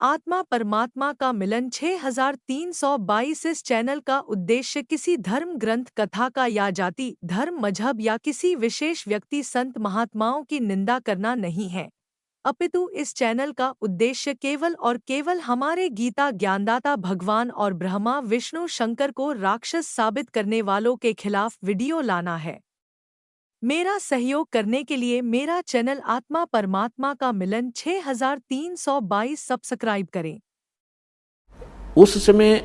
आत्मा परमात्मा का मिलन 6322। इस चैनल का उद्देश्य किसी धर्म ग्रंथ, कथा का या जाति, धर्म, मजहब या किसी विशेष व्यक्ति, संत, महात्माओं की निंदा करना नहीं है, अपितु इस चैनल का उद्देश्य केवल और केवल हमारे गीता ज्ञानदाता भगवान और ब्रह्मा विष्णु शंकर को राक्षस साबित करने वालों के खिलाफ वीडियो लाना है। मेरा सहयोग करने के लिए मेरा चैनल आत्मा परमात्मा का मिलन 6322 सब्सक्राइब करें। उस समय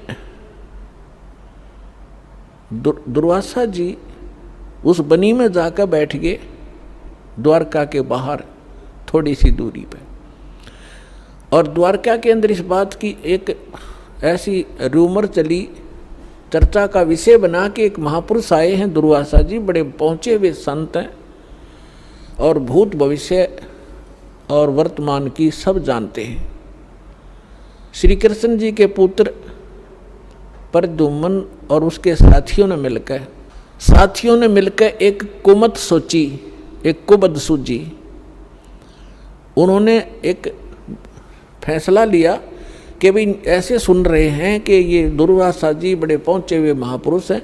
दुर्वासा जी उस बनी में जाकर बैठ गए, द्वारका के बाहर थोड़ी सी दूरी पे। और द्वारका के अंदर इस बात की एक ऐसी रूमर चली, चर्चा का विषय बना कि एक महापुरुष आए हैं दुर्वासा जी, बड़े पहुँचे हुए संत हैं और भूत भविष्य और वर्तमान की सब जानते हैं। श्री कृष्ण जी के पुत्र प्रद्युम्न और उसके साथियों ने मिलकर एक कुमत सोची, एक कुबद सूझी। उन्होंने एक फैसला लिया कि भाई ऐसे सुन रहे हैं कि ये दुर्वासा जी बड़े पहुँचे हुए महापुरुष हैं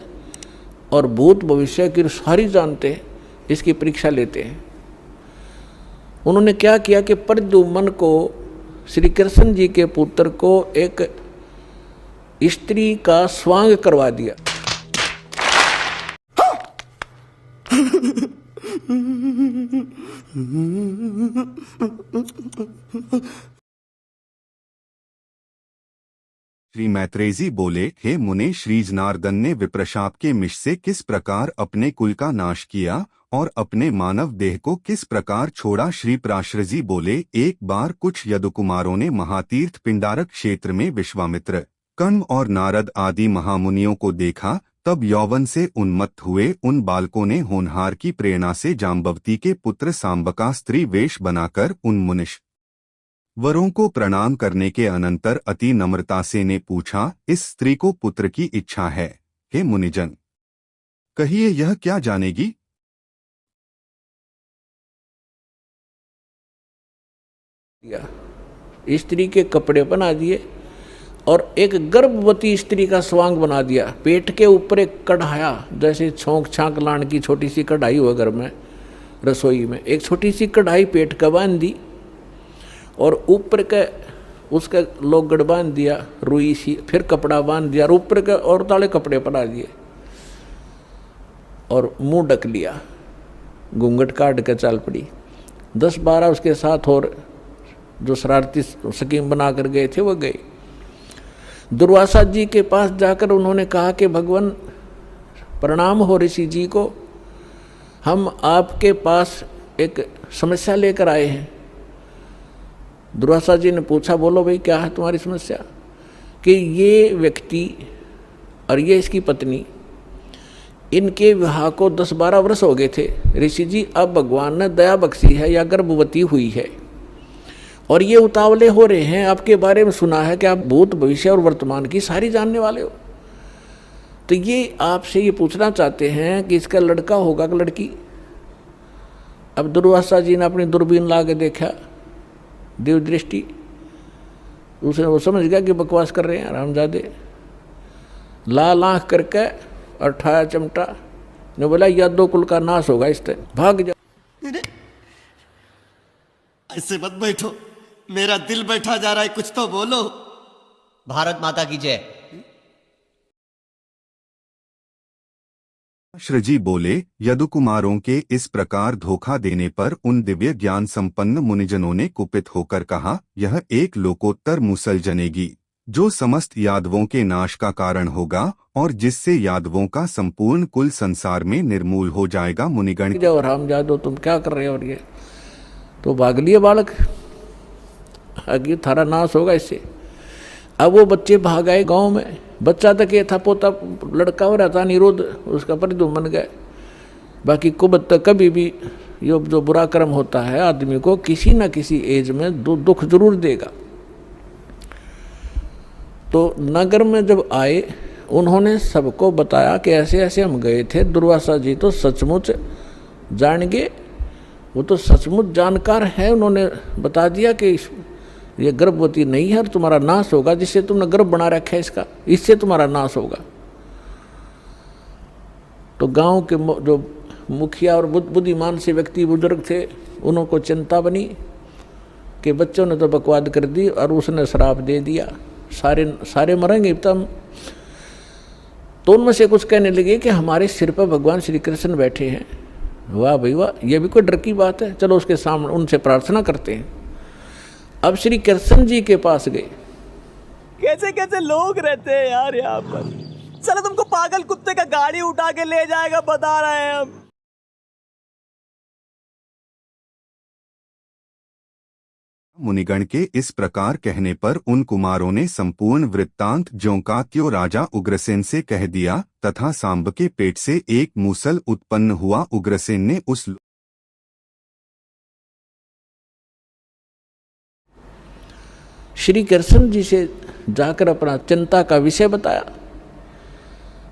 और भूत भविष्य की सारी जानते हैं, इसकी परीक्षा लेते हैं। उन्होंने क्या किया कि प्रद्युम्न को, श्री कृष्ण जी के पुत्र को, एक स्त्री का स्वांग करवा दिया। श्री मैत्रेय जी बोले, हे मुने, श्री जनार्दन ने विप्रशाप के मिश से किस प्रकार अपने कुल का नाश किया और अपने मानव देह को किस प्रकार छोड़ा। श्री पराशर जी बोले, एक बार कुछ यदुकुमारों ने महातीर्थ पिंडारक क्षेत्र में विश्वामित्र, कण्व और नारद आदि महामुनियों को देखा। तब यौवन से उन्मत्त हुए उन बालकों ने होनहार की प्रेरणा से जाम्बवती के पुत्र सांब का स्त्री वेश बनाकर उन मुनिश वरों को प्रणाम करने के अनंतर अति नम्रता से ने पूछा, इस स्त्री को पुत्र की इच्छा है, हे मुनिजन, कहिए यह क्या जानेगी। स्त्री के कपड़े बना दिए और एक गर्भवती स्त्री का स्वांग बना दिया। पेट के ऊपर एक कढ़ाया, जैसे छोंक छांक लाने की छोटी सी कढ़ाई हुआ घर में, रसोई में एक छोटी सी कढ़ाई पेट का बांध दी और ऊपर के उसका लोगड़ बांध दिया, रुई सी, फिर कपड़ा बांध दिया और ऊपर के और ताले कपड़े पड़ा दिए और मुंह ढक लिया। घूंघट काट के चल पड़ी। 10-12 उसके साथ और जो शरारती स्कीम बना कर गए थे वो गए। दुर्वासा जी के पास जाकर उन्होंने कहा कि भगवान प्रणाम हो ऋषि जी को, हम आपके पास एक समस्या लेकर आए हैं। दुर्वासा जी ने पूछा, बोलो भाई क्या है तुम्हारी समस्या। कि ये व्यक्ति और ये इसकी पत्नी, इनके विवाह को 10-12 वर्ष हो गए थे ऋषि जी, अब भगवान ने दया बख्शी है या गर्भवती हुई है और ये उतावले हो रहे हैं। आपके बारे में सुना है कि आप भूत भविष्य और वर्तमान की सारी जानने वाले हो, तो ये आपसे ये पूछना चाहते हैं कि इसका लड़का होगा कि लड़की। अब दुर्वासा जी ने अपनी दूरबीन ला के देखा, देव दृष्टि, उसने वो समझ गया कि बकवास कर रहे हैं रामजादे। लाल आँख करके और ठाया चमटा ने बोला, यादव कुल का नाश होगा, इस तरह भाग जा। ऐसे मत बैठो, मेरा दिल बैठा जा रहा है, कुछ तो बोलो। भारत माता की जय। श्रीजी बोले, यदुकुमारों के इस प्रकार धोखा देने पर उन दिव्य ज्ञान संपन्न मुनिजनों ने कुपित होकर कहा, यह एक लोकोत्तर मूसल जनेगी जो समस्त यादवों के नाश का कारण होगा और जिससे यादवों का संपूर्ण कुल संसार में निर्मूल हो जाएगा। मुनिगण, जाओ रामजादो, तुम क्या कर रहे हो। और ये तो भाग लिए बालक, आगे थारा नाश होगा इससे। अब वो बच्चे भाग आए गाँव में। बच्चा तक ये था, पोता लड़का हो रहा था निरोध, उसका प्रद्युम्न गए। बाकी कुबत तक कभी भी ये जो बुरा कर्म होता है आदमी को किसी न किसी एज में दुख जरूर देगा। तो नगर में जब आए उन्होंने सबको बताया कि ऐसे ऐसे हम गए थे। दुर्वासा जी तो सचमुच जान गए, वो तो सचमुच जानकार है। उन्होंने बता दिया कि ये गर्भवती नहीं है और तुम्हारा नाश होगा, जिससे तुमने गर्भ बना रखा है इसका, इससे तुम्हारा नाश होगा। तो गांव के जो मुखिया और बुद्धिमान से व्यक्ति बुजुर्ग थे, उनको चिंता बनी कि बच्चों ने तो बकवाद कर दी और उसने श्राप दे दिया, सारे मरेंगे तब। तो उनमें से कुछ कहने लगे कि हमारे सिर पर भगवान श्री कृष्ण बैठे हैं। वाह भाई वाह, ये भी कोई डर की बात है, चलो उसके सामने उनसे प्रार्थना करते हैं। अब श्री कृष्ण जी के पास गए। कैसे कैसे लोग रहते हैं यार यहाँ पर, चलो तुमको पागल कुत्ते का गाड़ी उठा के ले जाएगा, बता रहे हैं हम। मुनिगण के इस प्रकार कहने पर उन कुमारों ने संपूर्ण वृत्तांत ज्यों का त्यों राजा उग्रसेन से कह दिया, तथा सांब के पेट से एक मूसल उत्पन्न हुआ। उग्रसेन ने उस श्री कृष्ण जी से जाकर अपना चिंता का विषय बताया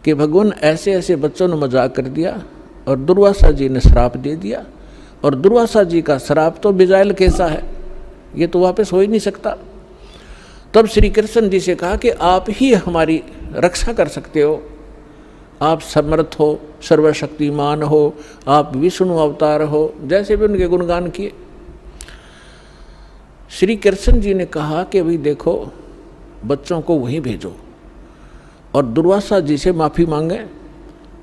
कि भगवान ऐसे ऐसे बच्चों ने मजाक कर दिया और दुर्वासा जी ने श्राप दे दिया, और दुर्वासा जी का श्राप तो बिजाइल कैसा है, ये तो वापस हो ही नहीं सकता। तब श्री कृष्ण जी से कहा कि आप ही हमारी रक्षा कर सकते हो, आप समर्थ हो, सर्वशक्तिमान हो, आप विष्णु अवतार हो, जैसे भी उनके गुणगान किए। श्री कृष्ण जी ने कहा कि भाई देखो, बच्चों को वहीं भेजो और दुर्वासा जी से माफ़ी मांगे,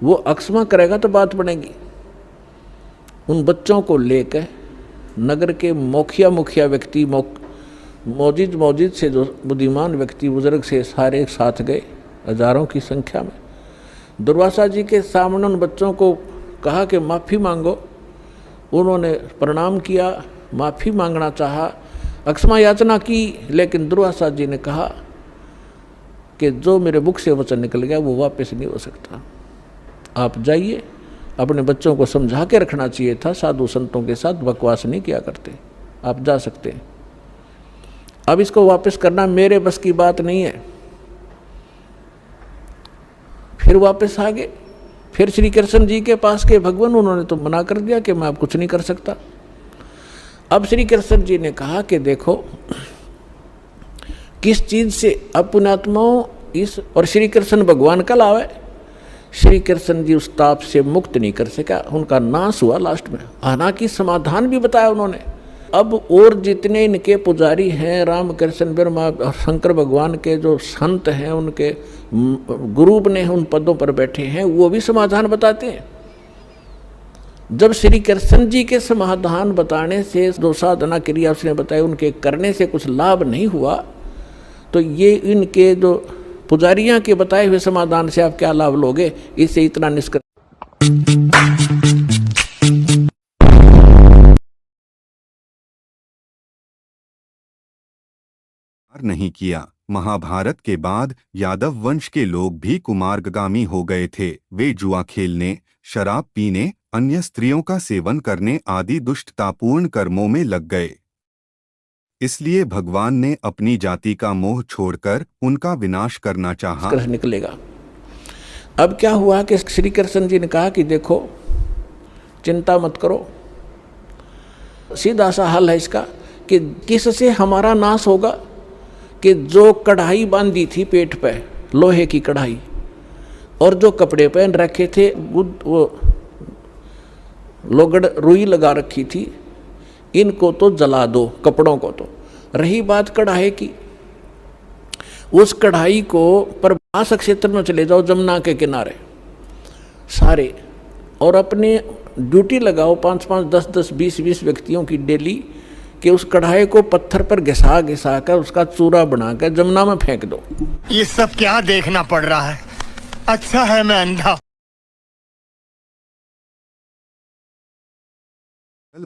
वो अक्षमा करेगा तो बात बनेगी। उन बच्चों को लेकर नगर के मुखिया व्यक्ति, मौजिद से जो बुद्धिमान व्यक्ति बुजुर्ग से सारे एक साथ गए, हजारों की संख्या में। दुर्वासा जी के सामने उन बच्चों को कहा कि माफ़ी मांगो। उन्होंने प्रणाम किया, माफ़ी मांगना चाहा, अक्षमा याचना की, लेकिन दुर्वासा जी ने कहा कि जो मेरे मुख से वचन निकल गया वो वापस नहीं हो सकता। आप जाइए, अपने बच्चों को समझा के रखना चाहिए था, साधु संतों के साथ बकवास नहीं किया करते, आप जा सकते हैं। अब इसको वापस करना मेरे बस की बात नहीं है। फिर वापस आ गए, फिर श्री कृष्ण जी के पास के भगवान, उन्होंने तो मना कर दिया कि मैं अब कुछ नहीं कर सकता। अब श्री कृष्ण जी ने कहा कि देखो, किस चीज से अब पुण्यात्माओं इस, और श्री कृष्ण भगवान कल आवे, श्री कृष्ण जी उस ताप से मुक्त नहीं कर सका, उनका नाश हुआ लास्ट में। हालांकि समाधान भी बताया उन्होंने। अब और जितने इनके पुजारी हैं, राम कृष्ण ब्रह्मा और शंकर भगवान के जो संत हैं, उनके गुरु ने उन पदों पर बैठे हैं, वो भी समाधान बताते हैं। जब श्री कृष्ण जी के समाधान बताने से, जो साधना क्रिया उसने बताई, उनके करने से कुछ लाभ नहीं हुआ, तो ये इनके जो पुजारियां के बताए हुए समाधान से आप क्या लाभ लोगे, इससे इतना निष्कर्ष नहीं किया। महाभारत के बाद यादव वंश के लोग भी कुमार्गामी हो गए थे। वे जुआ खेलने, शराब पीने, अन्य स्त्रियों का सेवन करने आदि दुष्टतापूर्ण कर्मों में लग गए। इसलिए भगवान ने अपनी जाति का मोह छोड़कर उनका विनाश करना चाहा। निकलेगा। अब क्या हुआ कि श्री कृष्ण जी ने कहा कि देखो, चिंता मत करो, सीधा सा हल है इसका कि किससे हमारा नाश होगा, कि जो कढ़ाई बांधी थी पेट पे, लोहे की कढ़ाई, और जो कपड़े पहन रखे थे, वो लोगड़ रुई लगा रखी थी, इनको तो जला दो, कपड़ों को तो। रही बात कढ़ाई की, उस कढ़ाई को प्रभास क्षेत्र में चले जाओ, जमुना के किनारे सारे, और अपने ड्यूटी लगाओ 5-5, 10-10, 20-20 व्यक्तियों की डेली, कि उस कढ़ाई को पत्थर पर घिसा घिसा कर उसका चूरा बनाकर जमुना में फेंक दो। ये सब क्या देखना पड़ रहा है, अच्छा है मैं अंधा।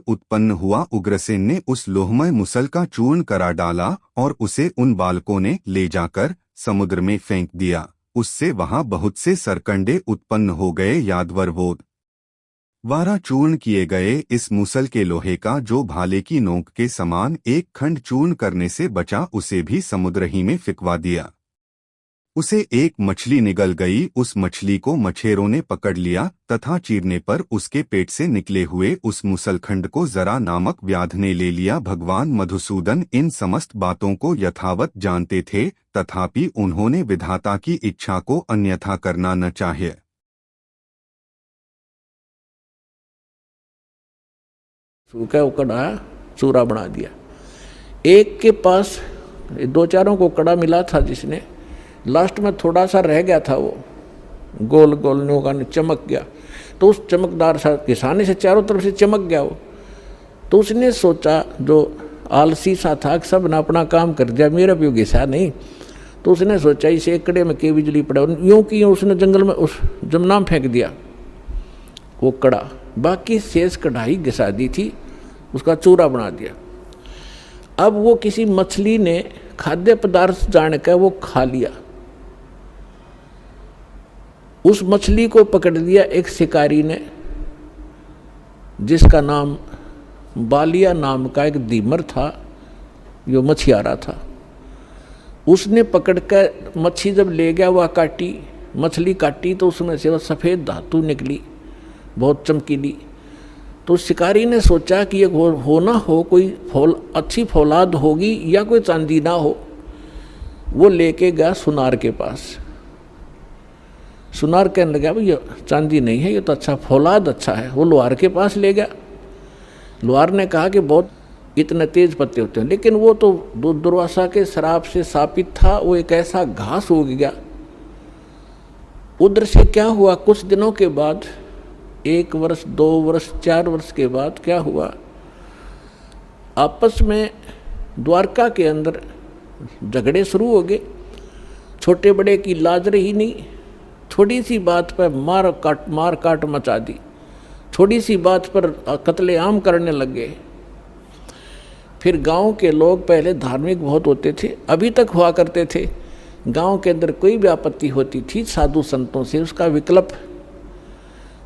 उत्पन्न हुआ। उग्रसेन ने उस लोहमय मुसल का चूर्ण करा डाला और उसे उन बालकों ने ले जाकर समुद्र में फेंक दिया। उससे वहां बहुत से सरकंडे उत्पन्न हो गए। यादवरवोद द्वारा चूर्ण किए गए इस मुसल के लोहे का जो भाले की नोक के समान एक खंड चूर्ण करने से बचा, उसे भी समुद्र ही में फिकवा दिया। उसे एक मछली निगल गई। उस मछली को मछेरों ने पकड़ लिया तथा चीरने पर उसके पेट से निकले हुए उस मुसलखंड को जरा नामक व्याध ने ले लिया। भगवान मधुसूदन इन समस्त बातों को यथावत जानते थे, तथापि उन्होंने विधाता की इच्छा को अन्यथा करना न चाहिए। सूखा कड़ा चूरा बना दिया। एक के पास दो चारों को कड़ा मिला था, जिसने लास्ट में थोड़ा सा रह गया था, वो गोल गोल नोका ने चमक गया, तो उस चमकदार सा घिसाने से चारों तरफ से चमक गया वो। तो उसने सोचा, जो आलसी सा था, सब ने अपना काम कर दिया, मेरा भी घिसा नहीं। तो उसने सोचा इसे एक कड़े में के बिजली पड़े, यूं की उसने जंगल में उस जमुना में फेंक दिया वो कड़ा। बाकी शेष कढ़ाई घिसा दी थी, उसका चूरा बना दिया। अब वो किसी मछली ने खाद्य पदार्थ जानकर वो खा लिया। उस मछली को पकड़ लिया एक शिकारी ने, जिसका नाम बालिया नाम का एक दीमर था, जो मछियारा था। उसने पकड़कर मच्छी जब ले गया, वह काटी, मछली काटी तो उसमें से वह सफ़ेद धातु निकली, बहुत चमकीली। तो शिकारी ने सोचा कि ये हो ना हो कोई अच्छी फौलाद होगी या कोई चांदी ना हो। वो लेके गया सुनार के पास। सुनार कहने लगा भाई ये चांदी नहीं है, ये तो अच्छा फौलाद अच्छा है। वो लोहार के पास ले गया। लोहार ने कहा कि बहुत इतने तेज पत्ते होते हैं, लेकिन वो तो दुर्वासा के श्राप से शापित था, वो एक ऐसा घास हो गया। उधर से क्या हुआ, कुछ दिनों के बाद, 1 वर्ष 2 वर्ष 4 वर्ष के बाद क्या हुआ, आपस में द्वारका के अंदर झगड़े शुरू हो गए। छोटे बड़े की लाज रही नहीं, थोड़ी सी बात पर मार काट मचा दी, थोड़ी सी बात पर कत्लेआम करने लग गए। फिर गांव के लोग पहले धार्मिक बहुत होते थे, अभी तक हुआ करते थे। गांव के अंदर कोई भी आपत्ति होती थी, साधु संतों से उसका विकल्प,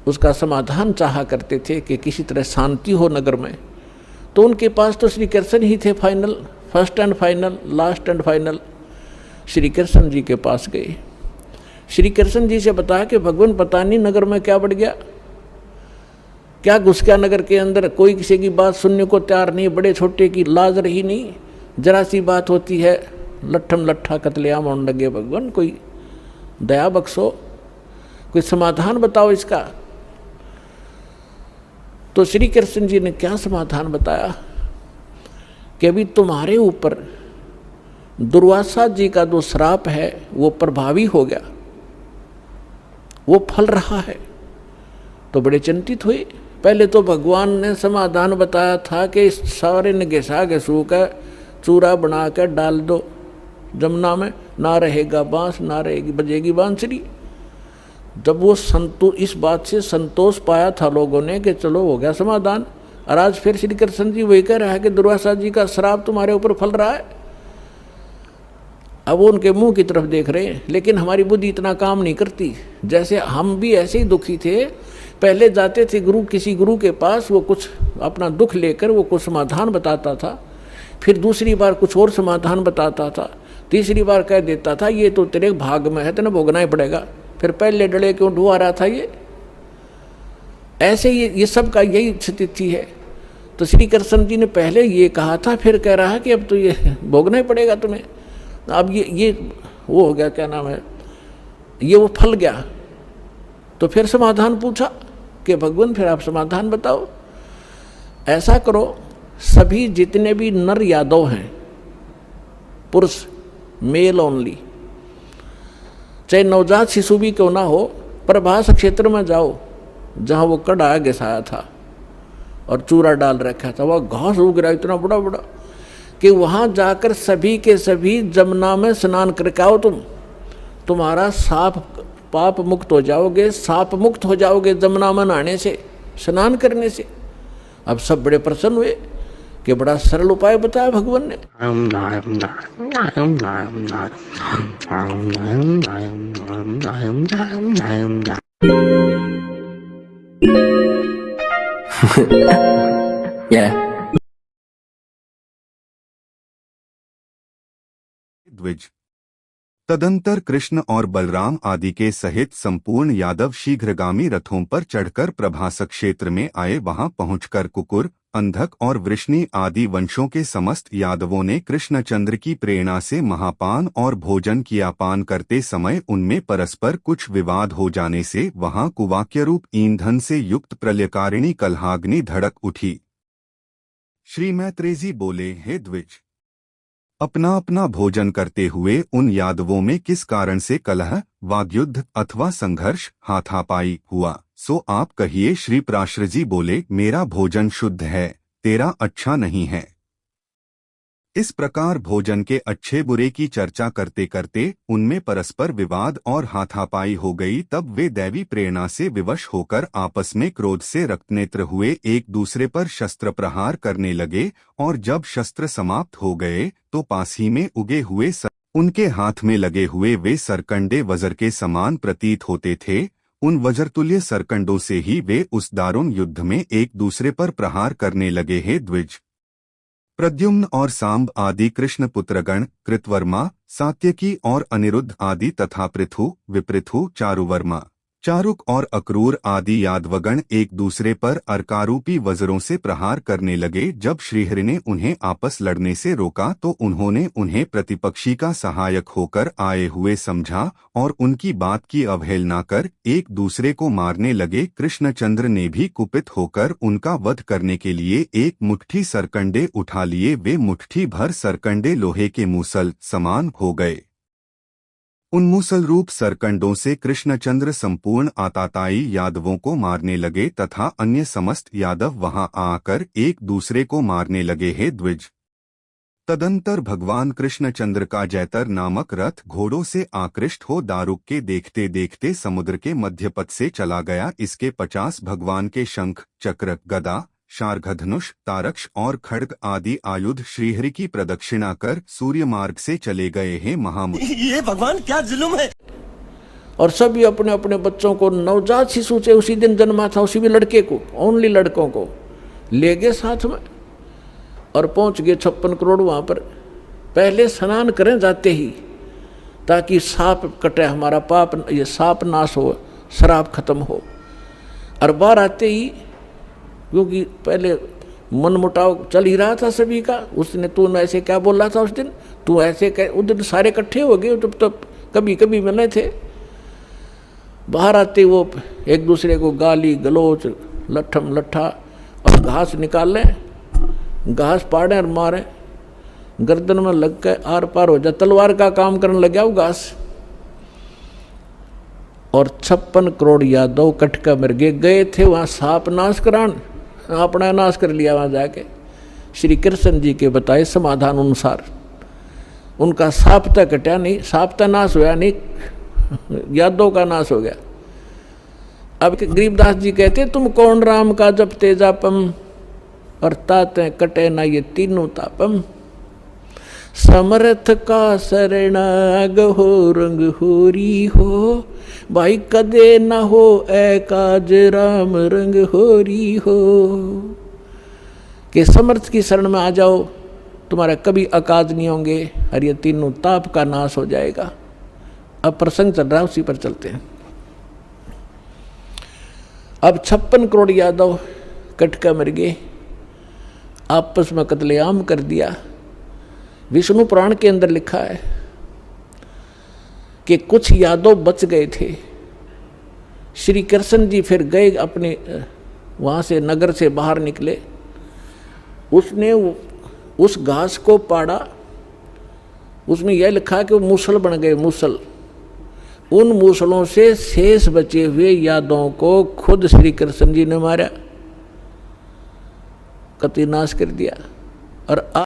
उसका समाधान चाहा करते थे कि किसी तरह शांति हो नगर में। तो उनके पास तो श्री कृष्ण ही थे final, first and final, last and final. Shri Krishna ji के पास गए। श्री कृष्ण जी से बताया कि भगवान पता नहीं नगर में क्या बढ़ गया, क्या घुस गया नगर के अंदर, कोई किसी की बात सुनने को तैयार नहीं, बड़े छोटे की लाज रही नहीं, जरा सी बात होती है लट्ठम लट्ठा कत्लेआम होने लगे। भगवान कोई दया बख्शो, कोई समाधान बताओ इसका। तो श्री कृष्ण जी ने क्या समाधान बताया कि अभी तुम्हारे ऊपर दुर्वासा जी का जो श्राप है वो प्रभावी हो गया, वो फल रहा है। तो बड़े चिंतित हुए। पहले तो भगवान ने समाधान बताया था कि सारे ने घिसा घिसू कर चूरा बना कर डाल दो जमुना में, ना रहेगा बांस, ना रहेगी बजेगी बांसुरी। जब वो इस बात से संतोष पाया था लोगों ने कि चलो हो गया समाधान, और आज फिर श्री कृष्ण जी वही कह रहा है कि दुर्वासा जी का श्राप तुम्हारे ऊपर फल रहा है। अब वो उनके मुंह की तरफ देख रहे हैं, लेकिन हमारी बुद्धि इतना काम नहीं करती। जैसे हम भी ऐसे ही दुखी थे, पहले जाते थे किसी गुरु के पास, वो कुछ अपना दुख लेकर वो कुछ समाधान बताता था, फिर दूसरी बार कुछ और समाधान बताता था, तीसरी बार कह देता था ये तो तेरे भाग में है, तेने भोगना ही पड़ेगा। फिर पहले डले क्यों ढुआ रहा था ये। ऐसे ये सब का यही स्थिति है। तो श्री कृष्ण जी ने पहले ये कहा था, फिर कह रहा है कि अब तो ये भोगना ही पड़ेगा तुम्हें। अब ये वो हो गया, क्या नाम है, ये वो फल गया। तो फिर समाधान पूछा कि भगवान फिर आप समाधान बताओ। ऐसा करो, सभी जितने भी नर यादव हैं, पुरुष, मेल ओनली, चाहे नवजात शिशु भी क्यों ना हो, प्रभास क्षेत्र में जाओ जहाँ वो कड़ा घिसाया था और चूरा डाल रखा था, वह घास उग रहा इतना बड़ा बड़ा कि वहाँ जाकर सभी के सभी जमुना में स्नान करके आओ। तुम्हारा पाप मुक्त हो जाओगे, साप मुक्त हो जाओगे जमुना में नहाने से, स्नान करने से। अब सब बड़े प्रसन्न हुए कि बड़ा सरल उपाय बताया भगवान ने। द्विज तदंतर कृष्ण और बलराम आदि के सहित संपूर्ण यादव शीघ्रगामी रथों पर चढ़कर प्रभास क्षेत्र में आए। वहां पहुंचकर कुकुर, अंधक और वृष्णि आदि वंशों के समस्त यादवों ने कृष्णचंद्र की प्रेरणा से महापान और भोजन किया। पान करते समय उनमें परस्पर कुछ विवाद हो जाने से वहां कुवाक्यरूप ईंधन से युक्त प्रलयकारिणी कलहाग्नि धड़क उठी। श्री मैत्रेय जी बोले, हे द्विज, अपना अपना भोजन करते हुए उन यादवों में किस कारण से कलह, वाग्युद्ध अथवा संघर्ष, हाथापाई हुआ, सो आप कहिए। श्री प्राश्र जी बोले, मेरा भोजन शुद्ध है, तेरा अच्छा नहीं है। इस प्रकार भोजन के अच्छे बुरे की चर्चा करते करते उनमें परस्पर विवाद और हाथापाई हो गई। तब वे दैवी प्रेरणा से विवश होकर आपस में क्रोध से रक्तनेत्र हुए एक दूसरे पर शस्त्र प्रहार करने लगे। और जब शस्त्र समाप्त हो गए तो पास ही में उगे हुए उनके हाथ में लगे हुए वे सरकंडे वज्र के समान प्रतीत होते थे। उन वज्रतुल्य सरकंडों से ही वे उस दारुण युद्ध में एक दूसरे पर प्रहार करने लगे। हे द्विज, प्रद्युम्न और सांब आदि कृष्ण पुत्रगण, कृतवर्मा, सात्यकी और अनिरुद्ध आदि तथा पृथु, विपृथु, चारुवर्मा, चारुक और अक्रूर आदि यादवगण एक दूसरे पर अर्कारूपी वज्रों से प्रहार करने लगे। जब श्रीहरि ने उन्हें आपस लड़ने से रोका तो उन्होंने उन्हें प्रतिपक्षी का सहायक होकर आए हुए समझा और उनकी बात की अवहेलना कर एक दूसरे को मारने लगे। कृष्णचंद्र ने भी कुपित होकर उनका वध करने के लिए एक मुट्ठी सरकंडे उठा लिए। वे मुट्ठी भर सरकंडे लोहे के मूसल समान हो गए। उन मूसल रूप सरकंडों से कृष्णचंद्र संपूर्ण आताताई यादवों को मारने लगे तथा अन्य समस्त यादव वहां आकर एक दूसरे को मारने लगे। हे द्विज, तदंतर भगवान कृष्णचंद्र का जैतर नामक रथ घोड़ों से आकृष्ट हो दारुक के देखते देखते समुद्र के मध्यपथ से चला गया। इसके 50 भगवान के शंख, चक्र, गदा, शार्घधनुष, तारक्ष और खड्ग आदि आयुध श्रीहरि की प्रदक्षिणा कर सूर्य मार्ग से चले गए हैं। महामुनि, ये भगवान क्या जुल्म है। और सभी अपने अपने बच्चों को, नवजात शिशु से उसी दिन जन्मा था उसी भी लड़के को, ओनली लड़कों को ले गए साथ में और पहुंच गए 56 करोड़ वहां पर। पहले स्नान करें जाते ही, ताकि साप कटे, हमारा पाप, ये साप नाश हो, शराब खत्म हो। और बाहर आते ही, क्योंकि पहले मनमुटाव चल ही रहा था सभी का, उसने तू ऐसे क्या बोल रहा था उस दिन, तू ऐसे उस दिन सारे इकट्ठे हो गए, तब कभी कभी मिले थे। बाहर आते वो एक दूसरे को गाली गलोच, लट्ठम लट्ठा और घास निकाल लें, घास पाड़े और मारे, गर्दन में लग के आर पार हो जाए, तलवार का काम करने लग गया वो घास। और 56 करोड़ यादव कटका मर गए थे वहाँ साप नाश करान, अपना नाश कर लिया वहाँ जाके। श्री कृष्ण जी के बताए समाधान अनुसार उनका साप तक कटा नहीं, साप तक नाश हुआ नहीं, यादव का नाश हो गया। अब गरीबदास जी कहते, तुम कौन राम का जपते जापम और ताते कटे ना ये तीनों तापम। समर्थ का शरणाग हो रंग होरी हो, भाई कदे न हो ए काज राम रंग होरी हो। कि समर्थ की शरण में आ जाओ, तुम्हारा कभी अकाज नहीं होंगे और ये तीनों ताप का नाश हो जाएगा। अब प्रसंग चल रहा है, उसी पर चलते हैं। अब 56 करोड़ यादव कटका मर गए, आपस में कत्लेआम कर दिया। विष्णु पुराण के अंदर लिखा है कि कुछ यादव बच गए थे। श्री कृष्ण जी फिर गए अपने वहाँ से, नगर से बाहर निकले, उसने उस घास को पाड़ा, उसमें यह लिखा कि वो मूसल बन गए, मूसल। उन मूसलों से शेष बचे हुए यादवों को खुद श्री कृष्ण जी ने मारा, कतई नाश कर दिया। और